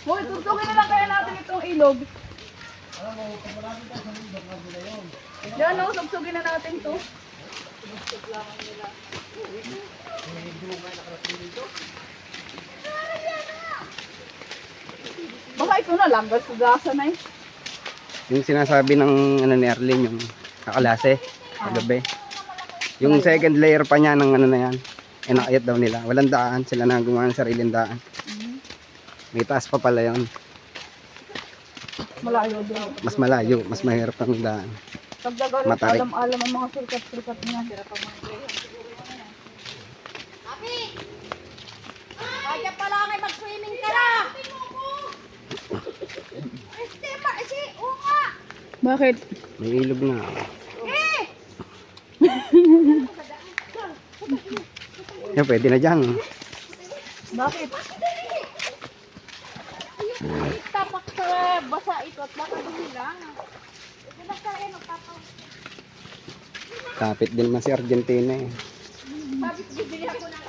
Hoy, tutukin na lang kaya natin itong ilog. Yan o, sugsugin na natin to. Baka ito na lang, gasa na eh. Yung sinasabi ng ano ni Arlene, yung kakalase, kagabi. Yung second layer pa niya ng ano na yan, inakayat daw nila. Walang daan, sila na gumawa ng sariling daan. May taas pa pala yun. Malayo din. Mas malayo, mas mahirap ang daan. Pagdagalit, Matarik. alam ang mga sulkat-sulkat niya. Abi! Kaya pala ngay mag-swimming ka na! Oo nga! Bakit? May ilog na. Eh! Yan, pwede na dyan. Bakit? Tapak sa basa ito at baka dumilang. Basta eh, magpapaw. Kapit din man si Argentina eh. Sabi, bibili ako ng